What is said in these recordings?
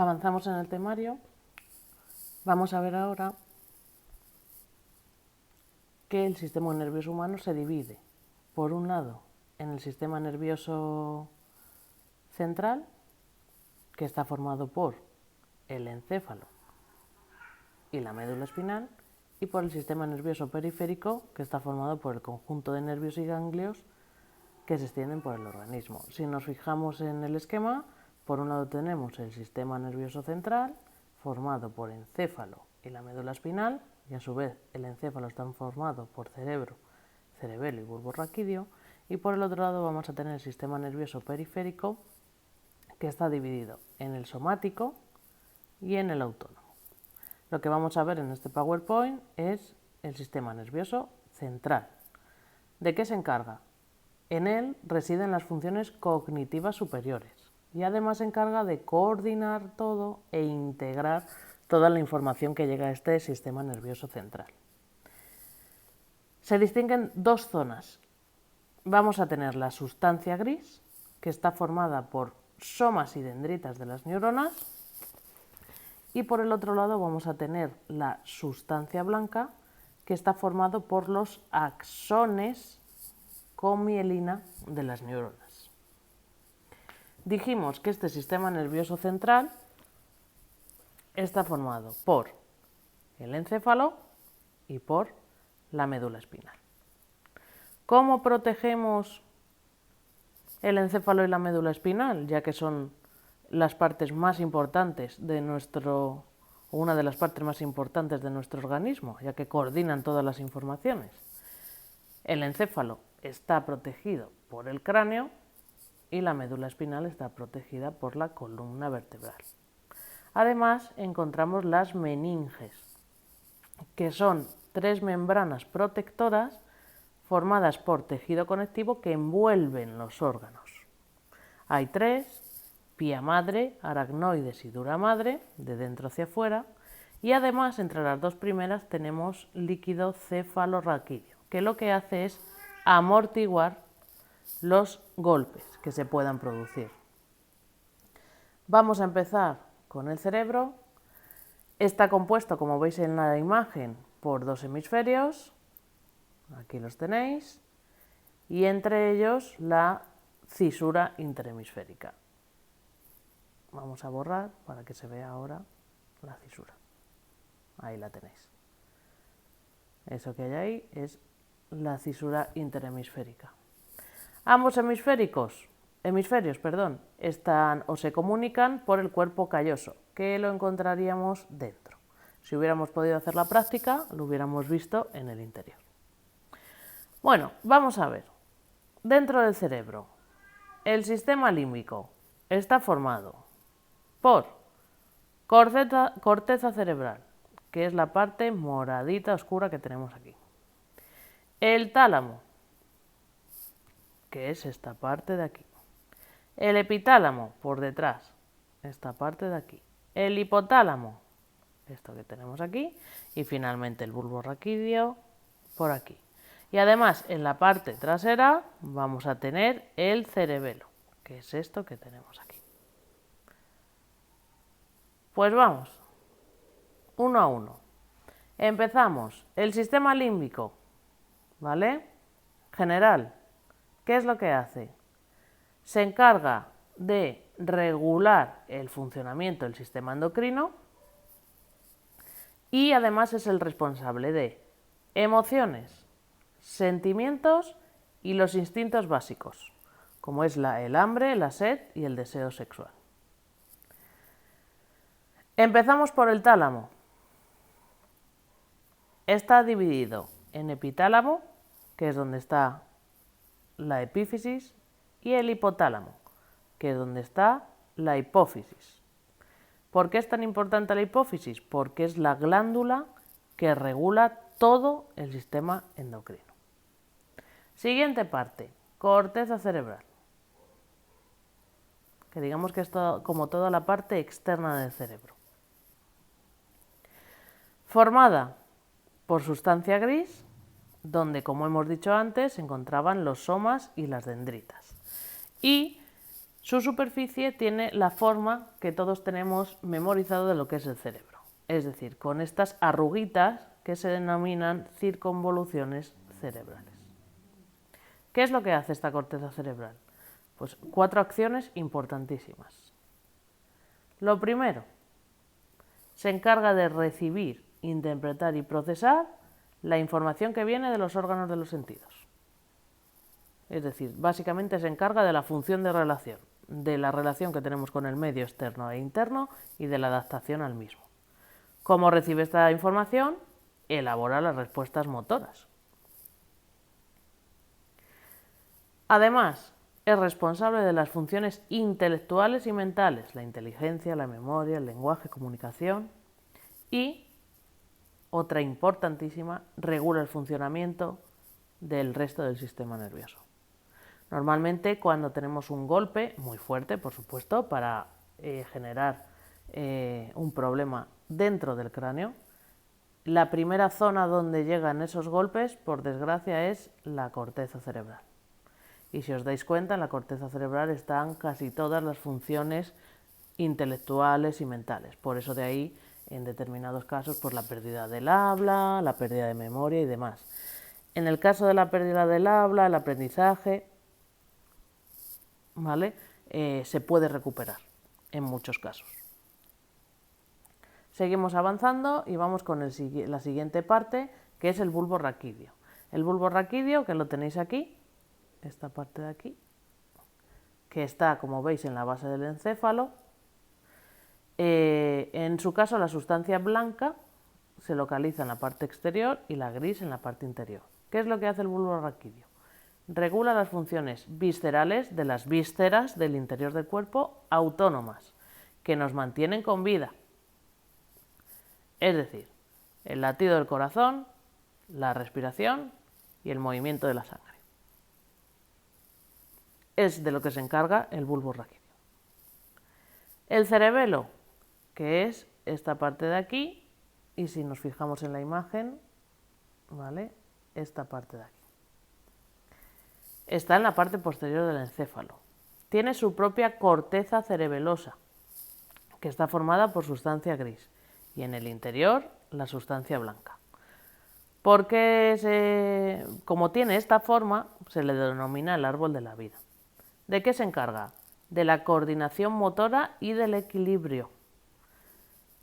Avanzamos en el temario. Vamos a ver ahora que el sistema nervioso humano se divide, por un lado, en el sistema nervioso central, que está formado por el encéfalo y la médula espinal, y por el sistema nervioso periférico, que está formado por el conjunto de nervios y ganglios que se extienden por el organismo. Si nos fijamos en el esquema, por un lado tenemos el sistema nervioso central, formado por encéfalo y la médula espinal, y a su vez el encéfalo está formado por cerebro, cerebelo y bulbo raquídeo, y por el otro lado vamos a tener el sistema nervioso periférico, que está dividido en el somático y en el autónomo. Lo que vamos a ver en este PowerPoint es el sistema nervioso central. ¿De qué se encarga? En él residen las funciones cognitivas superiores y además se encarga de coordinar todo e integrar toda la información que llega a este sistema nervioso central. Se distinguen dos zonas. Vamos a tener la sustancia gris, que está formada por somas y dendritas de las neuronas, y por el otro lado vamos a tener la sustancia blanca, que está formado por los axones con mielina de las neuronas. Dijimos que este sistema nervioso central está formado por el encéfalo y por la médula espinal. ¿Cómo protegemos el encéfalo y la médula espinal? Ya que son las partes más importantes de una de las partes más importantes de nuestro organismo, ya que coordinan todas las informaciones. El encéfalo está protegido por el cráneo y la médula espinal está protegida por la columna vertebral. Además, encontramos las meninges, que son 3 membranas protectoras formadas por tejido conectivo que envuelven los órganos. Hay 3, pía madre, aracnoides y dura madre, de dentro hacia afuera, y además entre las dos primeras tenemos líquido cefalorraquídeo, que lo que hace es amortiguar los golpes que se puedan producir. Vamos a empezar con el cerebro. Está compuesto, como veis en la imagen, por 2 hemisferios, aquí los tenéis, y entre ellos la cisura interhemisférica. Vamos a borrar para que se vea ahora la cisura. Ahí la tenéis. Eso que hay ahí es la cisura interhemisférica. Ambos hemisferios, están o se comunican por el cuerpo calloso, que lo encontraríamos dentro. Si hubiéramos podido hacer la práctica, lo hubiéramos visto en el interior. Bueno, vamos a ver. Dentro del cerebro, el sistema límbico está formado por corteza cerebral, que es la parte moradita oscura que tenemos aquí. El tálamo, que es esta parte de aquí. El epitálamo, por detrás, esta parte de aquí. El hipotálamo, esto que tenemos aquí. Y finalmente el bulbo raquídeo, por aquí. Y además, en la parte trasera vamos a tener el cerebelo, que es esto que tenemos aquí. Pues vamos, uno a uno. Empezamos. El sistema límbico, ¿vale? General, ¿qué es lo que hace? Se encarga de regular el funcionamiento del sistema endocrino y además es el responsable de emociones, sentimientos y los instintos básicos, como es el hambre, la sed y el deseo sexual. Empezamos por el tálamo. Está dividido en epitálamo, que es donde está la epífisis, y el hipotálamo, que es donde está la hipófisis. ¿Por qué es tan importante la hipófisis? Porque es la glándula que regula todo el sistema endocrino. Siguiente parte, corteza cerebral, que digamos que es como toda la parte externa del cerebro. Formada por sustancia gris, donde, como hemos dicho antes, se encontraban los somas y las dendritas. Y Su superficie tiene la forma que todos tenemos memorizado de lo que es el cerebro, es decir, con estas arruguitas que se denominan circunvoluciones cerebrales. ¿Qué es lo que hace esta corteza cerebral? Pues 4 acciones importantísimas. Lo primero, se encarga de recibir, interpretar y procesar la información que viene de los órganos de los sentidos. Es decir, básicamente se encarga de la función de relación, de la relación que tenemos con el medio externo e interno y de la adaptación al mismo. ¿Cómo recibe esta información? Elabora las respuestas motoras. Además, es responsable de las funciones intelectuales y mentales, la inteligencia, la memoria, el lenguaje, comunicación y, otra importantísima, regula el funcionamiento del resto del sistema nervioso. Normalmente cuando tenemos un golpe muy fuerte, por supuesto, para generar un problema dentro del cráneo, la primera zona donde llegan esos golpes, por desgracia, es la corteza cerebral. Y si os dais cuenta, en la corteza cerebral están casi todas las funciones intelectuales y mentales. Por eso de ahí, en determinados casos, pues la pérdida del habla, la pérdida de memoria y demás. En el caso de la pérdida del habla, el aprendizaje, ¿vale? Se puede recuperar en muchos casos. Seguimos avanzando y vamos con la siguiente parte, que es el bulbo raquídeo. El bulbo raquídeo, que lo tenéis aquí, esta parte de aquí, que está, como veis, en la base del encéfalo. En su caso, la sustancia blanca se localiza en la parte exterior y la gris en la parte interior. ¿Qué es lo que hace el bulbo raquídeo? Regula las funciones viscerales de las vísceras del interior del cuerpo autónomas, que nos mantienen con vida. Es decir, el latido del corazón, la respiración y el movimiento de la sangre. Es de lo que se encarga el bulbo raquídeo. El cerebelo, que es esta parte de aquí, y si nos fijamos en la imagen, ¿vale? Esta parte de aquí. Está en la parte posterior del encéfalo. Tiene su propia corteza cerebelosa, que está formada por sustancia gris, y en el interior la sustancia blanca. Porque como tiene esta forma, se le denomina el árbol de la vida. ¿De qué se encarga? De la coordinación motora y del equilibrio.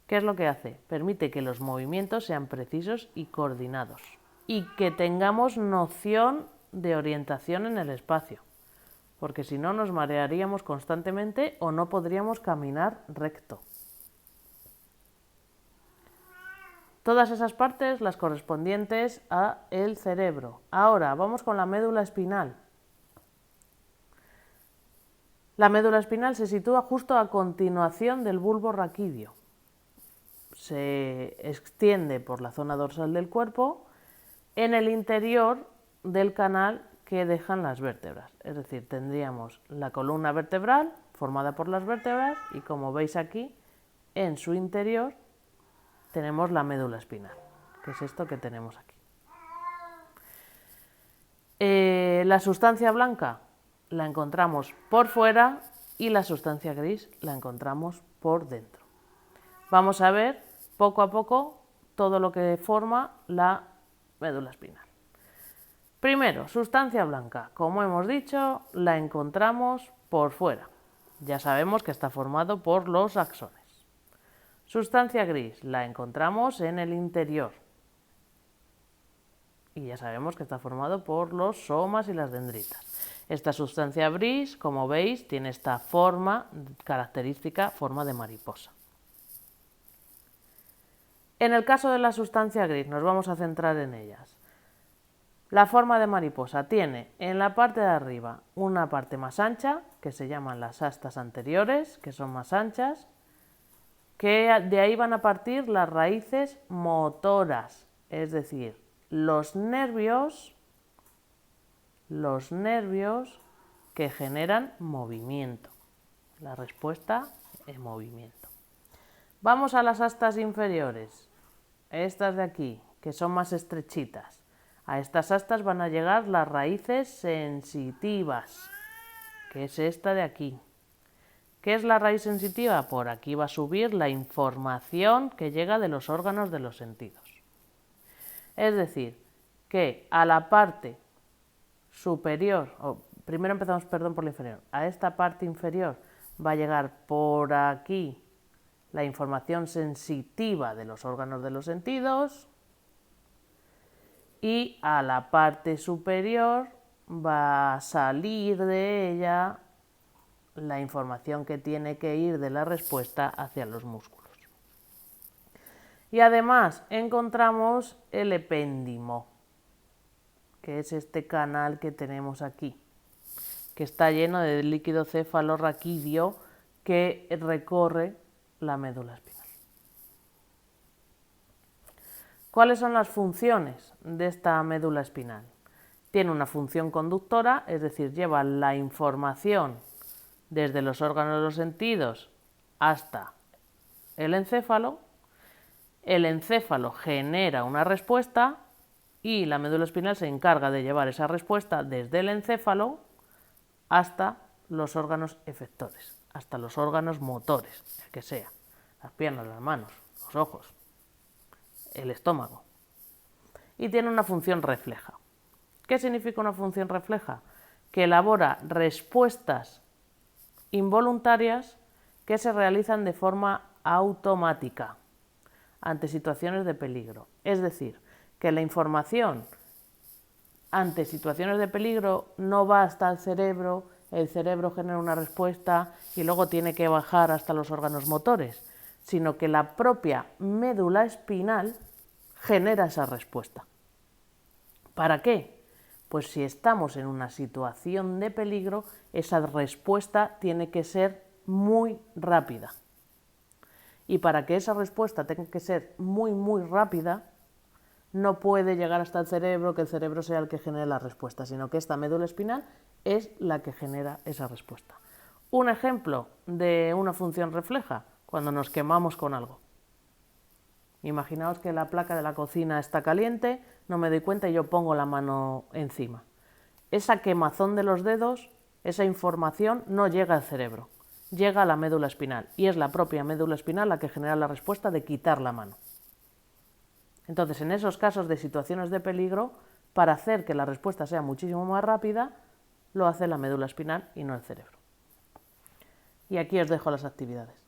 ¿Qué es lo que hace? Permite que los movimientos sean precisos y coordinados y que tengamos noción de orientación en el espacio, porque si no nos marearíamos constantemente o no podríamos caminar recto. Todas esas partes las correspondientes al cerebro. Ahora vamos con la médula espinal. La médula espinal se sitúa justo a continuación del bulbo raquídeo. Se extiende por la zona dorsal del cuerpo en el interior del canal que dejan las vértebras. Es decir, tendríamos la columna vertebral formada por las vértebras y, como veis aquí, en su interior tenemos la médula espinal, que es esto que tenemos aquí. La sustancia blanca la encontramos por fuera y la sustancia gris la encontramos por dentro. Vamos a ver poco a poco todo lo que forma la médula espinal. Primero, sustancia blanca. Como hemos dicho, la encontramos por fuera. Ya sabemos que está formado por los axones. Sustancia gris la encontramos en el interior. Y ya sabemos que está formado por los somas y las dendritas. Esta sustancia gris, como veis, tiene esta forma característica, forma de mariposa. En el caso de la sustancia gris, nos vamos a centrar en ellas. La forma de mariposa tiene en la parte de arriba una parte más ancha, que se llaman las astas anteriores, que son más anchas, que de ahí van a partir las raíces motoras, es decir, los nervios que generan movimiento. La respuesta es movimiento. Vamos a las astas inferiores, estas de aquí, que son más estrechitas. A estas astas van a llegar las raíces sensitivas, que es esta de aquí. ¿Qué es la raíz sensitiva? Por aquí va a subir la información que llega de los órganos de los sentidos. Es decir, que a la parte superior, primero empezamos, perdón, por la inferior, a esta parte inferior va a llegar por aquí la información sensitiva de los órganos de los sentidos y a la parte superior va a salir de ella la información que tiene que ir de la respuesta hacia los músculos. Y además encontramos el epéndimo, que es este canal que tenemos aquí, que está lleno de líquido cefalorraquídeo que recorre la médula espinal. ¿Cuáles son las funciones de esta médula espinal? Tiene una función conductora, es decir, lleva la información desde los órganos de los sentidos hasta el encéfalo genera una respuesta y la médula espinal se encarga de llevar esa respuesta desde el encéfalo hasta los órganos efectores, hasta los órganos motores, el que sea, las piernas, las manos, los ojos, el estómago. Y tiene una función refleja. ¿Qué significa una función refleja? Que elabora respuestas involuntarias que se realizan de forma automática ante situaciones de peligro. Es decir, que la información ante situaciones de peligro no va hasta el cerebro genera una respuesta y luego tiene que bajar hasta los órganos motores, sino que la propia médula espinal genera esa respuesta. ¿Para qué? Pues si estamos en una situación de peligro, esa respuesta tiene que ser muy rápida. Y para que esa respuesta tenga que ser muy rápida, no puede llegar hasta el cerebro, que el cerebro sea el que genere la respuesta, sino que esta médula espinal es la que genera esa respuesta. Un ejemplo de una función refleja, cuando nos quemamos con algo. Imaginaos que la placa de la cocina está caliente, no me doy cuenta y yo pongo la mano encima. Esa quemazón de los dedos, esa información no llega al cerebro, llega a la médula espinal y es la propia médula espinal la que genera la respuesta de quitar la mano. Entonces, en esos casos de situaciones de peligro, para hacer que la respuesta sea muchísimo más rápida, lo hace la médula espinal y no el cerebro. Y aquí os dejo las actividades.